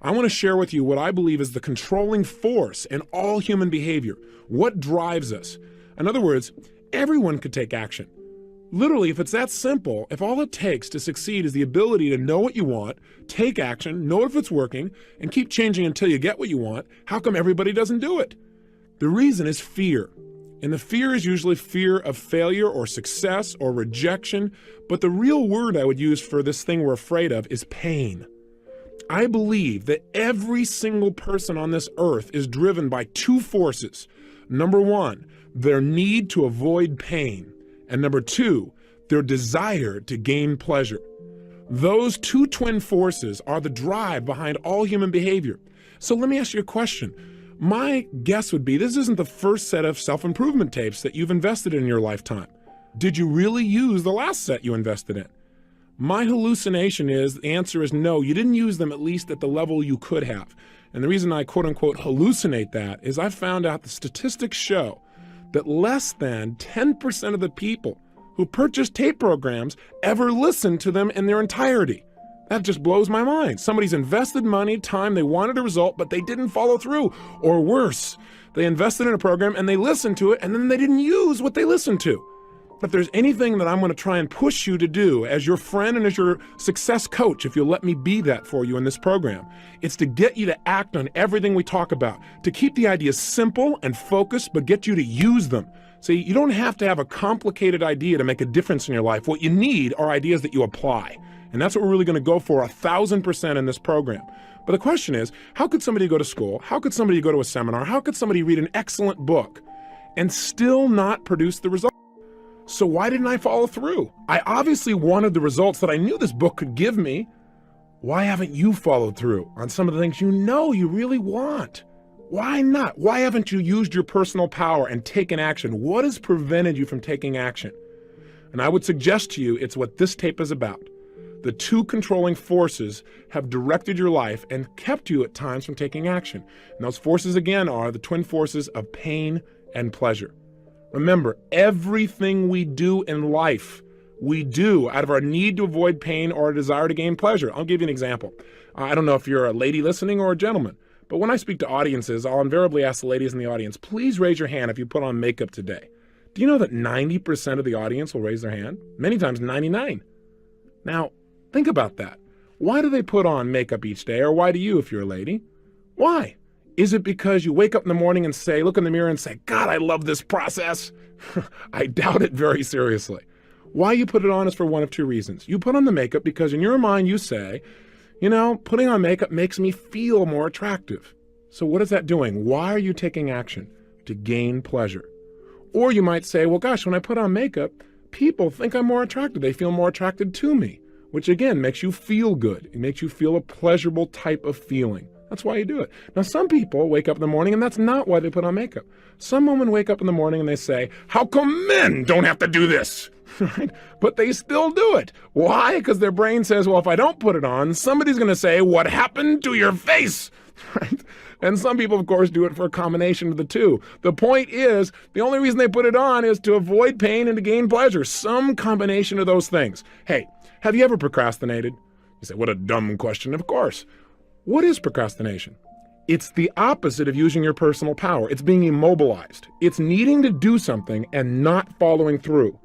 I want to share with you what I believe is the controlling force in all human behavior. What drives us? In other words, everyone could take action. Literally, if it's that simple, if all it takes to succeed is the ability to know what you want, take action, know if it's working, and keep changing until you get what you want, how come everybody doesn't do it? The reason is fear. And the fear is usually fear of failure or success or rejection. But the real word I would use for this thing we're afraid of is pain. I believe that every single person on this earth is driven by two forces. Number one, their need to avoid pain. And number two, their desire to gain pleasure. Those two twin forces are the drive behind all human behavior. So let me ask you a question. My guess would be this isn't the first set of self-improvement tapes that you've invested in your lifetime. Did you really use the last set you invested in? My hallucination is the answer is no, you didn't use them at least at the level you could have. And the reason I quote unquote hallucinate that is I found out the statistics show that less than 10% of the people who purchase tape programs ever listen to them in their entirety. That just blows my mind. Somebody's invested money, time, they wanted a result, but they didn't follow through. Or worse, they invested in a program and they listened to it and then they didn't use what they listened to. If there's anything that I'm going to try and push you to do as your friend and as your success coach, if you'll let me be that for you in this program, it's to get you to act on everything we talk about, to keep the ideas simple and focused, but get you to use them. See, you don't have to have a complicated idea to make a difference in your life. What you need are ideas that you apply. And that's what we're really going to go for 1,000% in this program. But the question is, how could somebody go to school? How could somebody go to a seminar? How could somebody read an excellent book and still not produce the result? So why didn't I follow through? I obviously wanted the results that I knew this book could give me. Why haven't you followed through on some of the things you know you really want? Why not? Why haven't you used your personal power and taken action? What has prevented you from taking action? And I would suggest to you it's what this tape is about. The two controlling forces have directed your life and kept you at times from taking action. And those forces, again, are the twin forces of pain and pleasure. Remember, everything we do in life, we do out of our need to avoid pain or a desire to gain pleasure. I'll give you an example. I don't know if you're a lady listening or a gentleman, but when I speak to audiences, I'll invariably ask the ladies in the audience, please raise your hand if you put on makeup today. Do you know that 90% of the audience will raise their hand? Many times 99. Now, think about that. Why do they put on makeup each day, or why do you if you're a lady? Why? Is it because you wake up in the morning and say, look in the mirror and say, God, I love this process? I doubt it very seriously. Why you put it on is for one of two reasons. You put on the makeup because in your mind you say, you know, putting on makeup makes me feel more attractive. So what is that doing? Why are you taking action? To gain pleasure. Or you might say, well, gosh, when I put on makeup, people think I'm more attractive. They feel more attracted to me, which again makes you feel good. It makes you feel a pleasurable type of feeling. That's why you do it. Now, some people wake up in the morning and that's not why they put on makeup. Some women wake up in the morning and they say, how come men don't have to do this? Right? But they still do it. Why? Because their brain says, well, if I don't put it on, somebody's going to say, what happened to your face? Right? And some people, of course, do it for a combination of the two. The point is, the only reason they put it on is to avoid pain and to gain pleasure. Some combination of those things. Hey, have you ever procrastinated? You say, what a dumb question. Of course. What is procrastination? It's the opposite of using your personal power. It's being immobilized. It's needing to do something and not following through.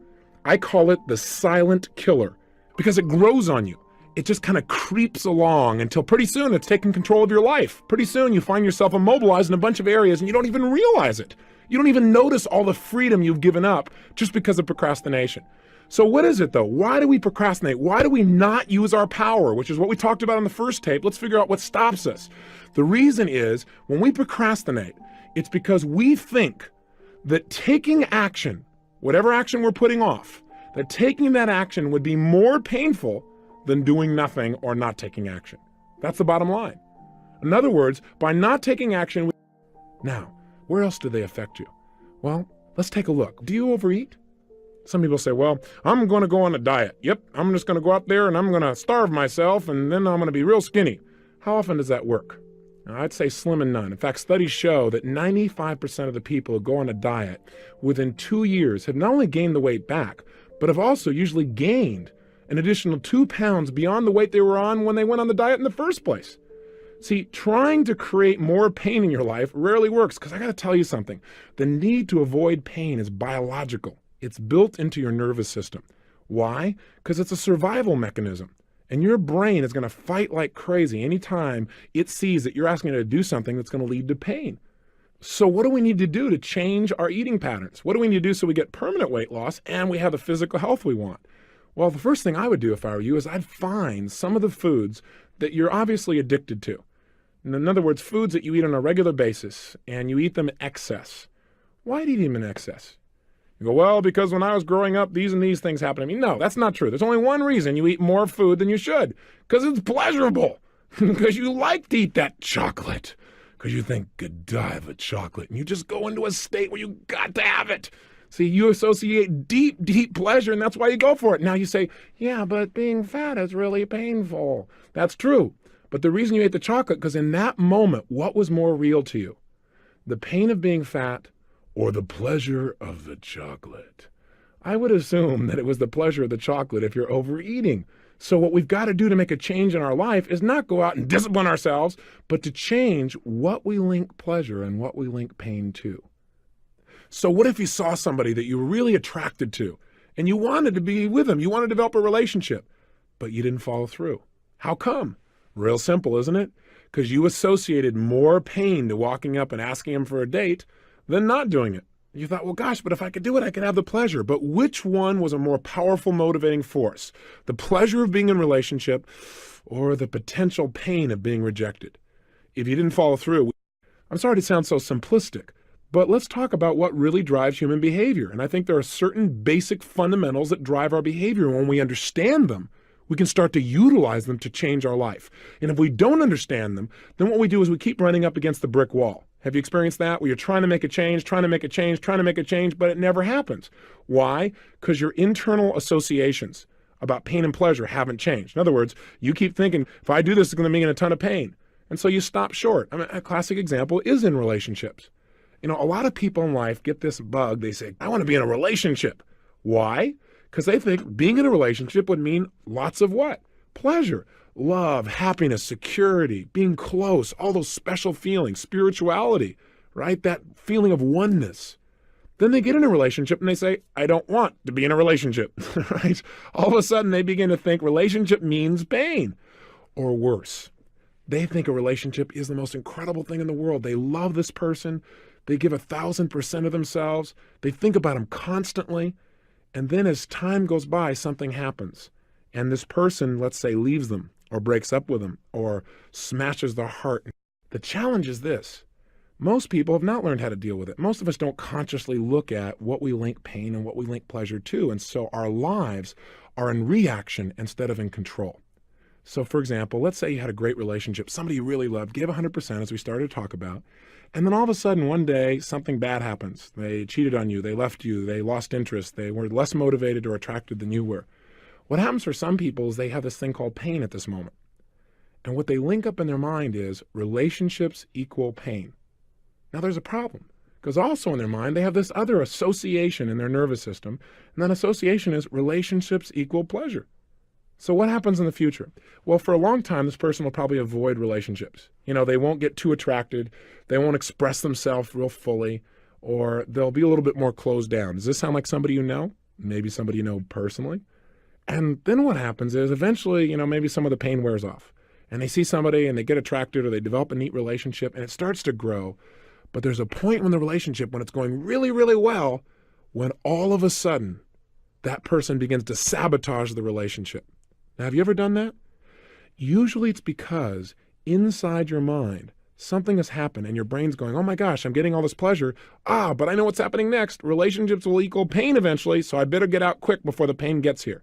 I call it the silent killer because it grows on you. It just kind of creeps along until pretty soon it's taking control of your life. Pretty soon you find yourself immobilized in a bunch of areas and you don't even realize it. You don't even notice all the freedom you've given up just because of procrastination. So what is it though? Why do we procrastinate? Why do we not use our power, which is what we talked about in the first tape? Let's figure out what stops us. The reason is when we procrastinate, it's because we think that taking action, whatever action we're putting off, that taking that action would be more painful than doing nothing or not taking action. That's the bottom line. In other words, by not taking action, now, where else do they affect you? Well, let's take a look. Do you overeat? Some people say, well, I'm going to go on a diet. Yep, I'm just going to go out there and I'm going to starve myself and then I'm going to be real skinny. How often does that work? Now, I'd say slim and none. In fact, studies show that 95% of the people who go on a diet within 2 years have not only gained the weight back, but have also usually gained an additional 2 pounds beyond the weight they were on when they went on the diet in the first place. See, trying to create more pain in your life rarely works because I got to tell you something. The need to avoid pain is biological. It's built into your nervous system. Why? Because it's a survival mechanism. And your brain is going to fight like crazy anytime it sees that you're asking it to do something that's going to lead to pain. So what do we need to do to change our eating patterns? What do we need to do so we get permanent weight loss and we have the physical health we want? Well, the first thing I would do if I were you is I'd find some of the foods that you're obviously addicted to. In other words, foods that you eat on a regular basis and you eat them in excess. Why do you eat them in excess? You go, well, because when I was growing up, these and these things happened to me. No, that's not true. There's only one reason you eat more food than you should, because it's pleasurable, because you like to eat that chocolate, because you think, Godiva of chocolate, and you just go into a state where you got to have it. See, you associate deep, deep pleasure, and that's why you go for it. Now you say, yeah, but being fat is really painful. That's true. But the reason you ate the chocolate, because in that moment, what was more real to you? The pain of being fat or the pleasure of the chocolate? I would assume that it was the pleasure of the chocolate if you're overeating. So what we've got to do to make a change in our life is not go out and discipline ourselves, but to change what we link pleasure and what we link pain to. So what if you saw somebody that you were really attracted to and you wanted to be with them, you wanted to develop a relationship, but you didn't follow through? How come? Real simple, isn't it? Because you associated more pain to walking up and asking him for a date than not doing it. You thought, well, gosh, but if I could do it, I could have the pleasure. But which one was a more powerful motivating force? The pleasure of being in a relationship or the potential pain of being rejected? If you didn't follow through, I'm sorry to sound so simplistic, but let's talk about what really drives human behavior. And I think there are certain basic fundamentals that drive our behavior. When we understand them, we can start to utilize them to change our life. And if we don't understand them, then what we do is we keep running up against the brick wall. Have you experienced that? Where you're trying to make a change, but it never happens. Why? Because your internal associations about pain and pleasure haven't changed. In other words, you keep thinking, if I do this, it's going to mean a ton of pain. And so you stop short. I mean, a classic example is in relationships. You know, a lot of people in life get this bug. They say, I want to be in a relationship. Why? Because they think being in a relationship would mean lots of what? Pleasure, love, happiness, security, being close, all those special feelings, spirituality, right? That feeling of oneness. Then they get in a relationship and they say, I don't want to be in a relationship, right? All of a sudden they begin to think relationship means pain. Or worse, they think a relationship is the most incredible thing in the world. They love this person. They give 1,000% of themselves. They think about them constantly. And then as time goes by, something happens. And this person, let's say, leaves them or breaks up with them or smashes their heart. The challenge is this. Most people have not learned how to deal with it. Most of us don't consciously look at what we link pain and what we link pleasure to. And so our lives are in reaction instead of in control. So for example, let's say you had a great relationship, somebody you really loved, gave 100% as we started to talk about. And then all of a sudden, one day, something bad happens. They cheated on you, they left you, they lost interest, they were less motivated or attracted than you were. What happens for some people is they have this thing called pain at this moment. And what they link up in their mind is relationships equal pain. Now there's a problem, because also in their mind, they have this other association in their nervous system, and that association is relationships equal pleasure. So what happens in the future? Well, for a long time, this person will probably avoid relationships. You know, they won't get too attracted. They won't express themselves real fully, or they'll be a little bit more closed down. Does this sound like somebody you know? Maybe somebody you know personally? And then what happens is eventually, you know, maybe some of the pain wears off and they see somebody and they get attracted or they develop a neat relationship and it starts to grow. But there's a point in the relationship when it's going really, really well, when all of a sudden that person begins to sabotage the relationship. Now, have you ever done that? Usually it's because inside your mind, something has happened and your brain's going, oh my gosh, I'm getting all this pleasure. But I know what's happening next. Relationships will equal pain eventually, so I better get out quick before the pain gets here.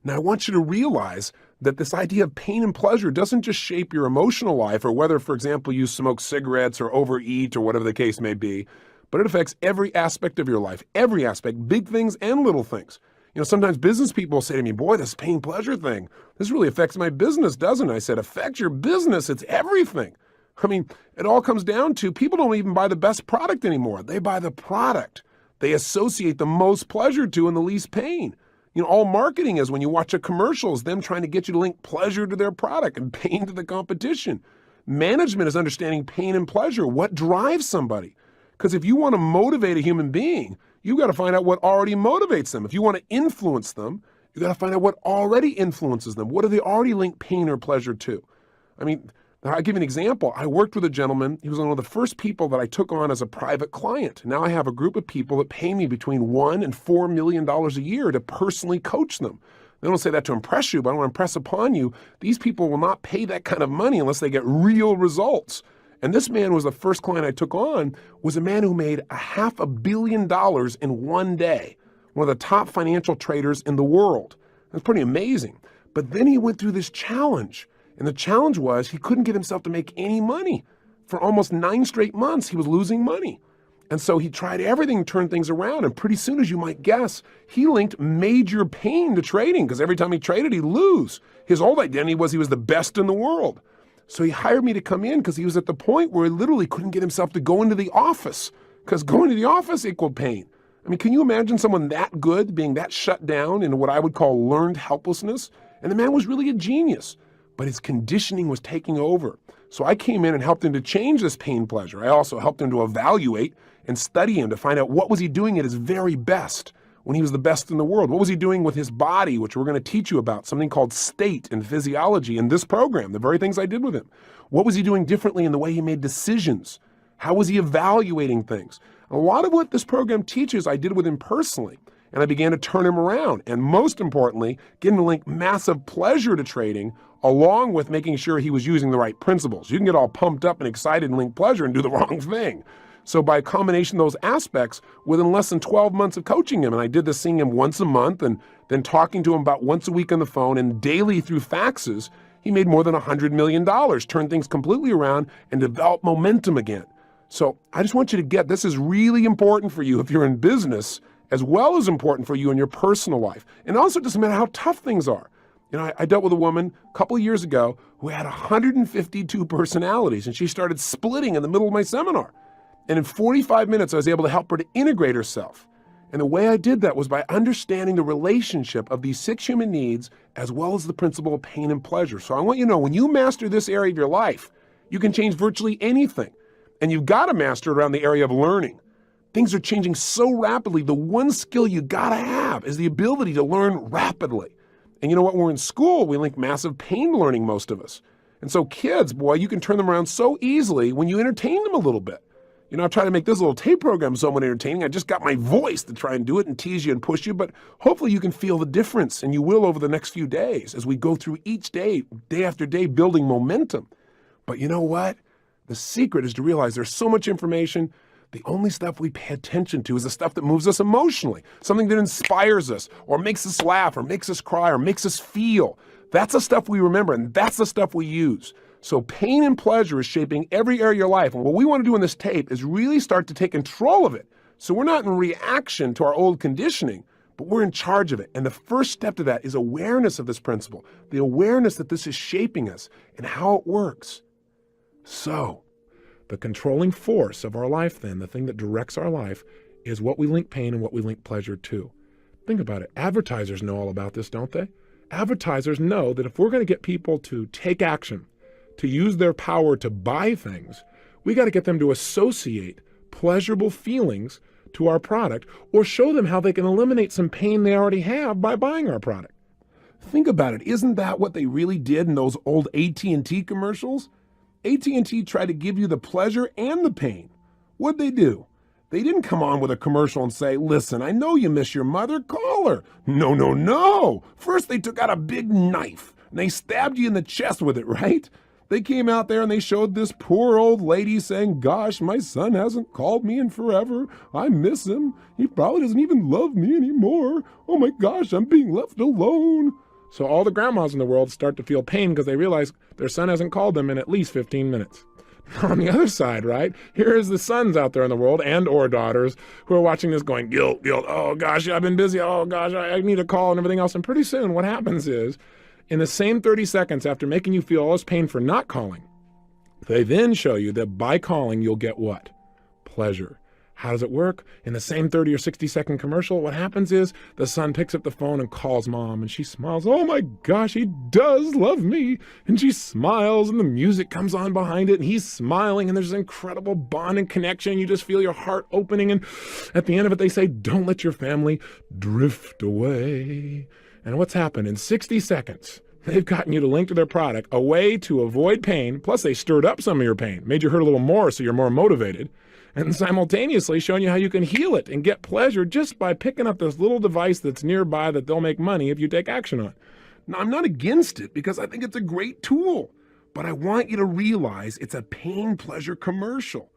Now, I want you to realize that this idea of pain and pleasure doesn't just shape your emotional life or whether, for example, you smoke cigarettes or overeat or whatever the case may be, but it affects every aspect of your life, every aspect, big things and little things. You know, sometimes business people say to me, boy, this pain pleasure thing, this really affects my business, doesn't it? I said, affects your business, it's everything. I mean, it all comes down to people don't even buy the best product anymore. They buy the product they associate the most pleasure to and the least pain. You know, all marketing is when you watch a commercial is them trying to get you to link pleasure to their product and pain to the competition. Management is understanding pain and pleasure. What drives somebody? Because if you want to motivate a human being, you got to find out what already motivates them. If you want to influence them, you got to find out what already influences them. What do they already link pain or pleasure to? I mean, I'll give you an example. I worked with a gentleman. He was one of the first people that I took on as a private client. Now I have a group of people that pay me between $1 and $4 million a year to personally coach them. They don't say that to impress you, but I want to impress upon you, these people will not pay that kind of money unless they get real results. And this man was the first client I took on, was a man who made $500 million in one day, one of the top financial traders in the world. That's pretty amazing. But then he went through this challenge. And the challenge was he couldn't get himself to make any money. For almost 9 straight months, he was losing money. And so he tried everything to turn things around. And pretty soon, as you might guess, he linked major pain to trading because every time he traded, he'd lose. His old identity was he was the best in the world. So he hired me to come in because he was at the point where he literally couldn't get himself to go into the office because going to the office equaled pain. I mean, can you imagine someone that good being that shut down in what I would call learned helplessness? And the man was really a genius. But his conditioning was taking over. So I came in and helped him to change this pain pleasure. I also helped him to evaluate and study him to find out what was he doing at his very best when he was the best in the world. What was he doing with his body, which we're going to teach you about, something called state and physiology in this program, the very things I did with him. What was he doing differently in the way he made decisions? How was he evaluating things? A lot of what this program teaches I did with him personally. And I began to turn him around. And most importantly, get him to link massive pleasure to trading along with making sure he was using the right principles. You can get all pumped up and excited and link pleasure and do the wrong thing. So by a combination of those aspects, within less than 12 months of coaching him, and I did this seeing him once a month and then talking to him about once a week on the phone and daily through faxes, he made more than $100 million, turned things completely around and developed momentum again. So I just want you to get, this is really important for you if you're in business, as well as important for you in your personal life. And also it doesn't matter how tough things are. You know, I dealt with a woman a couple of years ago who had 152 personalities, and she started splitting in the middle of my seminar. And in 45 minutes, I was able to help her to integrate herself. And the way I did that was by understanding the relationship of these 6 human needs, as well as the principle of pain and pleasure. So I want you to know, when you master this area of your life, you can change virtually anything. And you've got to master it around the area of learning. Things are changing so rapidly. The one skill you got to have is the ability to learn rapidly. And you know what? We're in school, we link massive pain to learning, most of us. And so kids, boy, you can turn them around so easily when you entertain them a little bit. You know, I've tried to make this little tape program somewhat entertaining. I just got my voice to try and do it and tease you and push you, but hopefully you can feel the difference, and you will over the next few days as we go through each day, day after day, building momentum. But you know what? The secret is to realize there's so much information. The only stuff we pay attention to is the stuff that moves us emotionally, something that inspires us or makes us laugh or makes us cry or makes us feel. That's the stuff we remember, and that's the stuff we use. So pain and pleasure is shaping every area of your life. And what we want to do in this tape is really start to take control of it. So we're not in reaction to our old conditioning, but we're in charge of it. And the first step to that is awareness of this principle, the awareness that this is shaping us and how it works. So the controlling force of our life, then, the thing that directs our life, is what we link pain and what we link pleasure to. Think about it. Advertisers know all about this, don't they? Advertisers know that if we're going to get people to take action, to use their power to buy things, we got to get them to associate pleasurable feelings to our product or show them how they can eliminate some pain they already have by buying our product. Think about it. Isn't that what they really did in those old AT&T commercials? AT&T tried to give you the pleasure and the pain. What'd they do? They didn't come on with a commercial and say, listen, I know you miss your mother, call her. No, no, no. First, they took out a big knife and they stabbed you in the chest with it, right? They came out there and they showed this poor old lady saying, gosh, my son hasn't called me in forever. I miss him. He probably doesn't even love me anymore. Oh my gosh, I'm being left alone. So all the grandmas in the world start to feel pain because they realize their son hasn't called them in at least 15 minutes. On the other side, right, here is the sons out there in the world and or daughters who are watching this going, guilt, guilt. Oh gosh, I've been busy. Oh gosh, I need a call and everything else. And pretty soon what happens is, in the same 30 seconds after making you feel all this pain for not calling, they then show you that by calling you'll get what? Pleasure. How does it work? In the same 30 or 60-second commercial, what happens is the son picks up the phone and calls mom, and she smiles. Oh my gosh, he does love me. And she smiles, and the music comes on behind it, and he's smiling, and there's an incredible bond and connection. You just feel your heart opening, and at the end of it, they say, don't let your family drift away. And what's happened? In 60 seconds, they've gotten you to link to their product, a way to avoid pain, plus they stirred up some of your pain, made you hurt a little more so you're more motivated, and simultaneously showing you how you can heal it and get pleasure just by picking up this little device that's nearby that they'll make money if you take action on. Now, I'm not against it because I think it's a great tool, but I want you to realize it's a pain-pleasure commercial.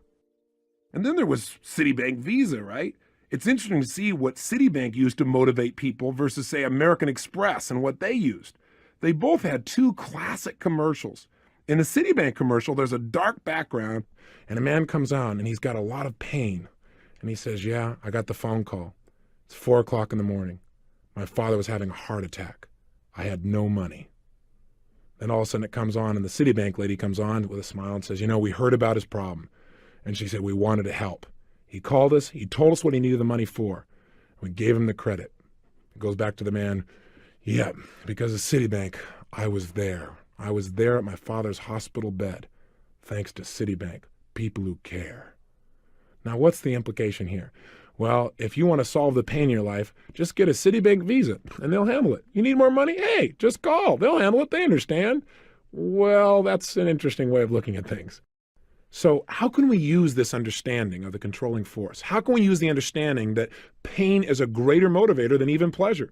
And then there was Citibank Visa, right? It's interesting to see what Citibank used to motivate people versus, say, American Express and what they used. They both had two classic commercials. In the Citibank commercial, there's a dark background, and a man comes on, and he's got a lot of pain. And he says, yeah, I got the phone call. It's 4 o'clock in the morning. My father was having a heart attack. I had no money. Then all of a sudden it comes on, and the Citibank lady comes on with a smile and says, we heard about his problem. And she said, we wanted to help. He called us. He told us what he needed the money for. We gave him the credit. It goes back to the man. Yeah, because of Citibank, I was there. I was there at my father's hospital bed, thanks to Citibank, people who care. Now, what's the implication here? Well, if you want to solve the pain in your life, just get a Citibank Visa, and they'll handle it. You need more money? Hey, just call. They'll handle it. They understand. Well, that's an interesting way of looking at things. So how can we use this understanding of the controlling force? How can we use the understanding that pain is a greater motivator than even pleasure?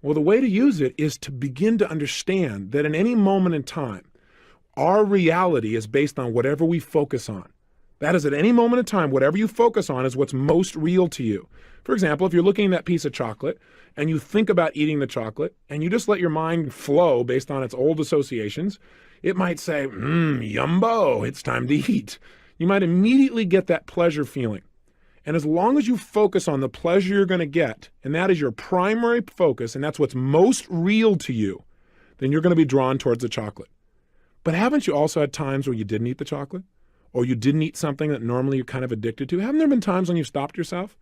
Well, the way to use it is to begin to understand that in any moment in time, our reality is based on whatever we focus on. That is, at any moment in time, whatever you focus on is what's most real to you. For example, if you're looking at that piece of chocolate and you think about eating the chocolate and you just let your mind flow based on its old associations, it might say, yumbo, it's time to eat. You might immediately get that pleasure feeling. And as long as you focus on the pleasure you're going to get, and that is your primary focus, and that's what's most real to you, then you're going to be drawn towards the chocolate. But haven't you also had times where you didn't eat the chocolate? Or you didn't eat something that normally you're kind of addicted to? Haven't there been times when you stopped yourself?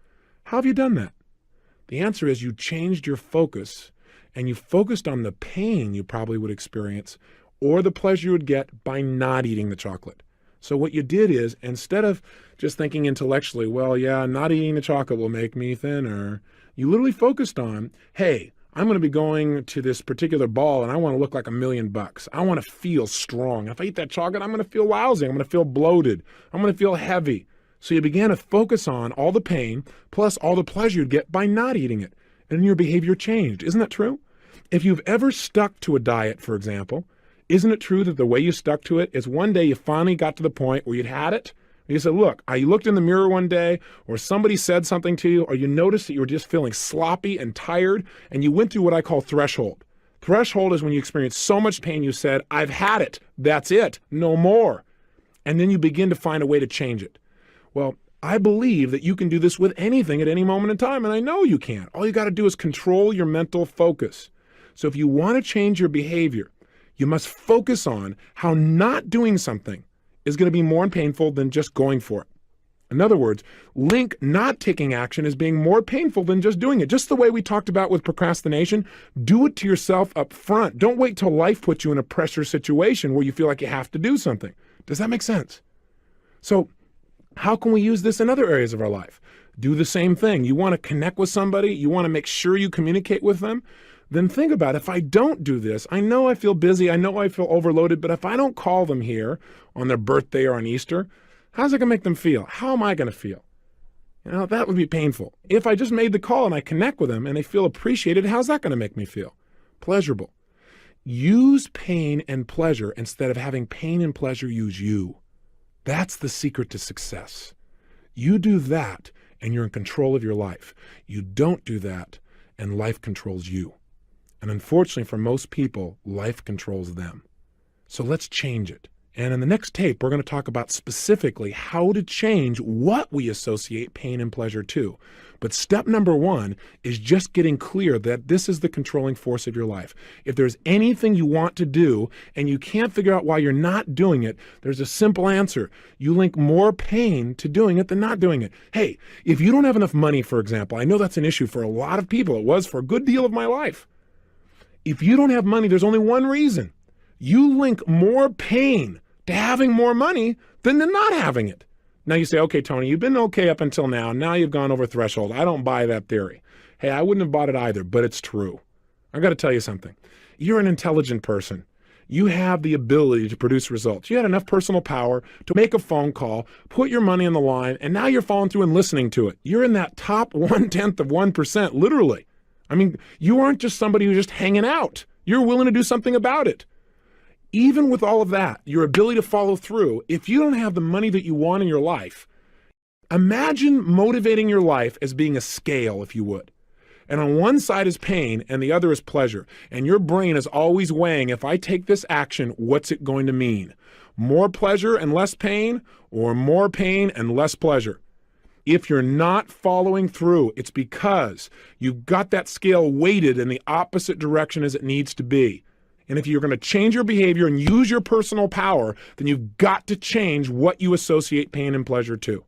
How have you done that? The answer is you changed your focus, and you focused on the pain you probably would experience or the pleasure you would get by not eating the chocolate. So what you did is, instead of just thinking intellectually, well, yeah, not eating the chocolate will make me thinner, you literally focused on, hey, I'm going to be going to this particular ball and I want to look like $1 million. I want to feel strong. If I eat that chocolate, I'm going to feel lousy. I'm going to feel bloated. I'm going to feel heavy. So you began to focus on all the pain plus all the pleasure you'd get by not eating it. And your behavior changed. Isn't that true? If you've ever stuck to a diet, for example, isn't it true that the way you stuck to it is one day you finally got to the point where you'd had it? You said, look, you looked in the mirror one day, or somebody said something to you, or you noticed that you were just feeling sloppy and tired, and you went through what I call threshold. Threshold is when you experience so much pain you said, I've had it. That's it. No more. And then you begin to find a way to change it. Well, I believe that you can do this with anything at any moment in time, and I know you can. All you got to do is control your mental focus. So if you want to change your behavior, you must focus on how not doing something is going to be more painful than just going for it. In other words, link not taking action as being more painful than just doing it. Just the way we talked about with procrastination, do it to yourself up front. Don't wait till life puts you in a pressure situation where you feel like you have to do something. Does that make sense? So how can we use this in other areas of our life? Do the same thing. You want to connect with somebody, you want to make sure you communicate with them, then think about, if I don't do this, I know I feel busy, I know I feel overloaded, but if I don't call them here on their birthday or on Easter, how's it going to make them feel? How am I going to feel? That would be painful. If I just made the call and I connect with them and they feel appreciated, how's that going to make me feel? Pleasurable. Use pain and pleasure instead of having pain and pleasure use you. That's the secret to success. You do that and you're in control of your life. You don't do that and life controls you. And unfortunately for most people, life controls them. So let's change it And in the next tape, we're going to talk about specifically how to change what we associate pain and pleasure to. But step number one is just getting clear that this is the controlling force of your life. If there's anything you want to do and you can't figure out why you're not doing it, there's a simple answer. You link more pain to doing it than not doing it. Hey, if you don't have enough money, for example, I know that's an issue for a lot of people. It was for a good deal of my life. If you don't have money, there's only one reason. You link more pain to having more money than to not having it. Now you say, okay, Tony, you've been okay up until now. Now you've gone over threshold. I don't buy that theory. Hey, I wouldn't have bought it either, but it's true. I've got to tell you something. You're an intelligent person. You have the ability to produce results. You had enough personal power to make a phone call, put your money on the line, and now you're following through and listening to it. You're in that top 1/10 of 1%, literally. I mean, you aren't just somebody who's just hanging out. You're willing to do something about it. Even with all of that, your ability to follow through, if you don't have the money that you want in your life, imagine motivating your life as being a scale, if you would. And on one side is pain and the other is pleasure. And your brain is always weighing, if I take this action, what's it going to mean? More pleasure and less pain, or more pain and less pleasure? If you're not following through, it's because you've got that scale weighted in the opposite direction as it needs to be. And if you're going to change your behavior and use your personal power, then you've got to change what you associate pain and pleasure to.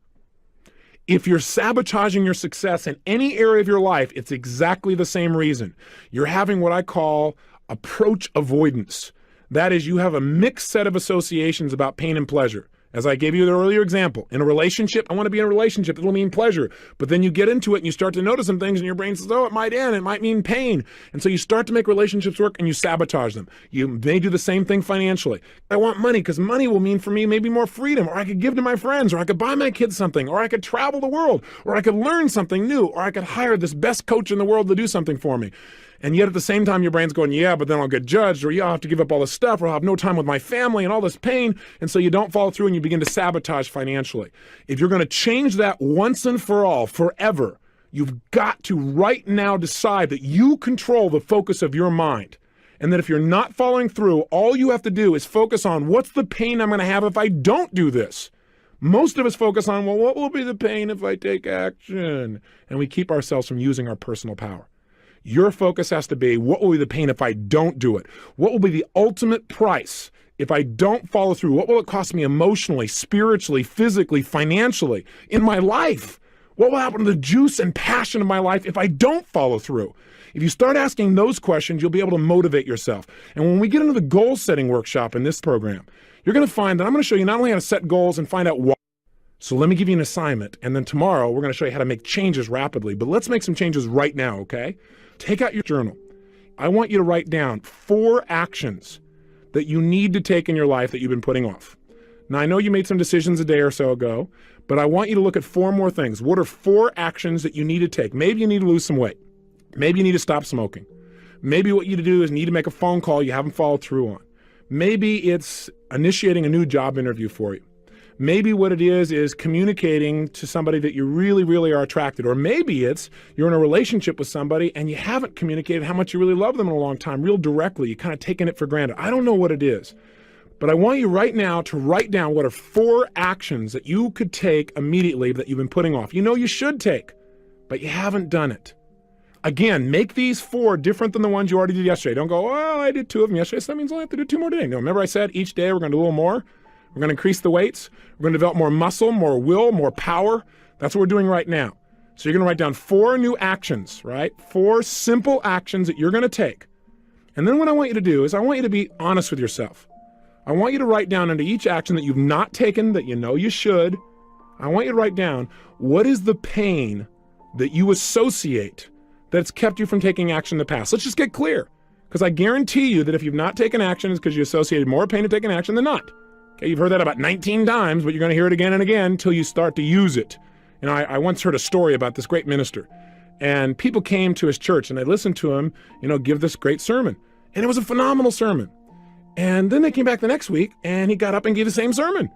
If you're sabotaging your success in any area of your life, it's exactly the same reason. You're having what I call approach avoidance. That is, you have a mixed set of associations about pain and pleasure. As I gave you the earlier example, in a relationship, I want to be in a relationship. It'll mean pleasure. But then you get into it and you start to notice some things and your brain says, oh, it might end. It might mean pain. And so you start to make relationships work and you sabotage them. You may do the same thing financially. I want money because money will mean for me maybe more freedom, or I could give to my friends, or I could buy my kids something, or I could travel the world, or I could learn something new, or I could hire this best coach in the world to do something for me. And yet at the same time, your brain's going, yeah, but then I'll get judged, or yeah, I'll have to give up all this stuff, or I'll have no time with my family and all this pain. And so you don't follow through and you begin to sabotage financially. If you're going to change that once and for all, forever, you've got to right now decide that you control the focus of your mind. And that if you're not following through, all you have to do is focus on what's the pain I'm going to have if I don't do this. Most of us focus on, well, what will be the pain if I take action? And we keep ourselves from using our personal power. Your focus has to be, what will be the pain if I don't do it? What will be the ultimate price if I don't follow through? What will it cost me emotionally, spiritually, physically, financially, in my life? What will happen to the juice and passion of my life if I don't follow through? If you start asking those questions, you'll be able to motivate yourself. And when we get into the goal setting workshop in this program, you're going to find that I'm going to show you not only how to set goals and find out why. So let me give you an assignment. And then tomorrow, we're going to show you how to make changes rapidly. But let's make some changes right now, okay? Take out your journal. I want you to write down 4 actions that you need to take in your life that you've been putting off. Now, I know you made some decisions a day or so ago, but I want you to look at 4 more things. What are 4 actions that you need to take? Maybe you need to lose some weight. Maybe you need to stop smoking. Maybe what you need to do is need to make a phone call you haven't followed through on. Maybe it's initiating a new job interview for you. Maybe what it is communicating to somebody that you really, really are attracted. Or maybe it's you're in a relationship with somebody and you haven't communicated how much you really love them in a long time, real directly. You're kind of taking it for granted. I don't know what it is. But I want you right now to write down what are 4 actions that you could take immediately that you've been putting off. You know you should take, but you haven't done it. Again, make these 4 different than the ones you already did yesterday. Don't go, oh, I did 2 of them yesterday, so that means I have to do 2 more today. No, remember I said each day we're going to do a little more? We're going to increase the weights. We're going to develop more muscle, more will, more power. That's what we're doing right now. So you're going to write down 4 new actions, right? 4 simple actions that you're going to take. And then what I want you to do is I want you to be honest with yourself. I want you to write down under each action that you've not taken that you know you should. I want you to write down what is the pain that you associate that's kept you from taking action in the past. Let's just get clear. Because I guarantee you that if you've not taken action, it's because you associated more pain to taking action than not. Okay, you've heard that about 19 times, but you're going to hear it again and again until you start to use it. You know, I once heard a story about this great minister, and people came to his church and they listened to him, give this great sermon. And it was a phenomenal sermon. And then they came back the next week and he got up and gave the same sermon.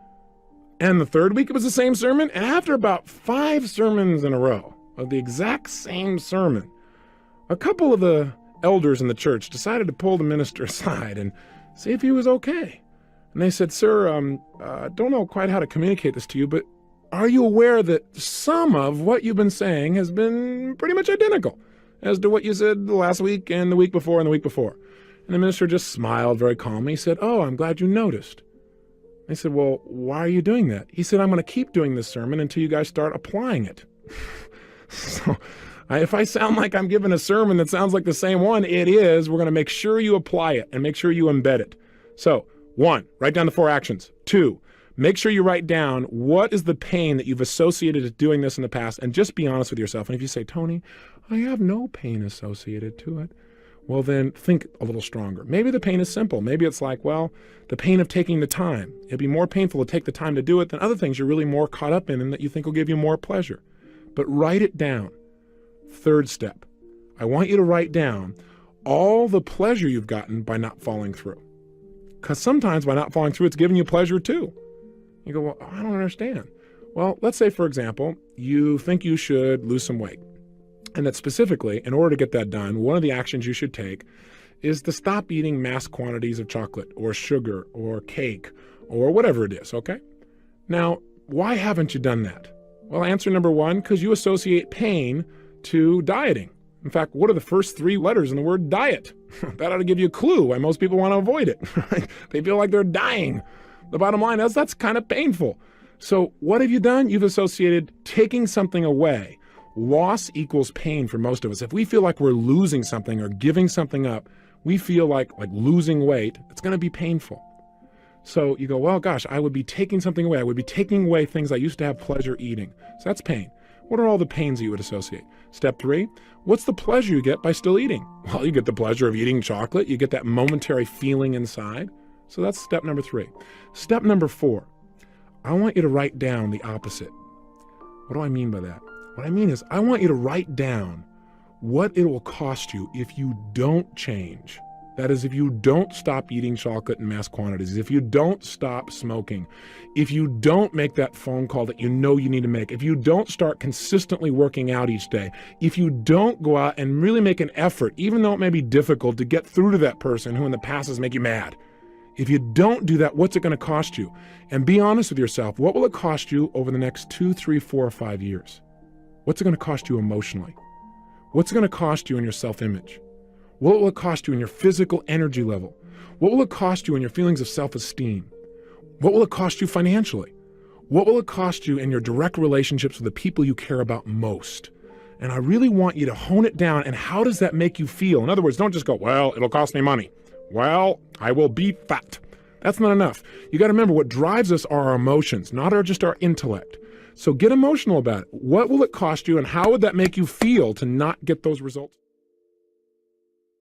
And the third week it was the same sermon. And after about 5 sermons in a row of the exact same sermon, a couple of the elders in the church decided to pull the minister aside and see if he was okay. And they said, sir, I don't know quite how to communicate this to you, but are you aware that some of what you've been saying has been pretty much identical as to what you said last week and the week before and the week before? And the minister just smiled very calmly. He said, oh, I'm glad you noticed. I said, well, why are you doing that? He said, I'm going to keep doing this sermon until you guys start applying it. So if I sound like I'm giving a sermon that sounds like the same one, it is. We're going to make sure you apply it and make sure you embed it. So 1, write down the 4 actions. 2, make sure you write down what is the pain that you've associated with doing this in the past, and just be honest with yourself. And if you say, Tony, I have no pain associated to it, well, then think a little stronger. Maybe the pain is simple. Maybe it's like, well, the pain of taking the time. It'd be more painful to take the time to do it than other things you're really more caught up in and that you think will give you more pleasure. But write it down. 3rd step, I want you to write down all the pleasure you've gotten by not following through. Because sometimes by not following through, it's giving you pleasure too. You go, well, I don't understand. Well, let's say, for example, you think you should lose some weight. And that specifically, in order to get that done, one of the actions you should take is to stop eating mass quantities of chocolate or sugar or cake or whatever it is, okay? Now, why haven't you done that? Well, answer number 1, because you associate pain to dieting. In fact, what are the first 3 letters in the word diet? That ought to give you a clue why most people want to avoid it. Right? They feel like they're dying. The bottom line is that's kind of painful. So what have you done? You've associated taking something away. Loss equals pain for most of us. If we feel like we're losing something or giving something up, we feel like losing weight, it's going to be painful. So you go, well, gosh, I would be taking something away. I would be taking away things I used to have pleasure eating. So that's pain. What are all the pains that you would associate? Step 3, what's the pleasure you get by still eating? Well, you get the pleasure of eating chocolate. You get that momentary feeling inside. So that's step number 3. Step number 4, I want you to write down the opposite. What do I mean by that? What I mean is I want you to write down what it will cost you if you don't change. That is, if you don't stop eating chocolate in mass quantities, if you don't stop smoking, if you don't make that phone call that you know you need to make, if you don't start consistently working out each day, if you don't go out and really make an effort, even though it may be difficult, to get through to that person who in the past has made you mad. If you don't do that, what's it going to cost you? And be honest with yourself. What will it cost you over the next 2, 3, 4, or 5 years? What's it going to cost you emotionally? What's it going to cost you in your self-image? What will it cost you in your physical energy level? What will it cost you in your feelings of self-esteem? What will it cost you financially? What will it cost you in your direct relationships with the people you care about most? And I really want you to hone it down. And how does that make you feel? In other words, don't just go, well, it'll cost me money. Well, I will be fat. That's not enough. You got to remember, what drives us are our emotions, not just our intellect. So get emotional about it. What will it cost you, and how would that make you feel to not get those results?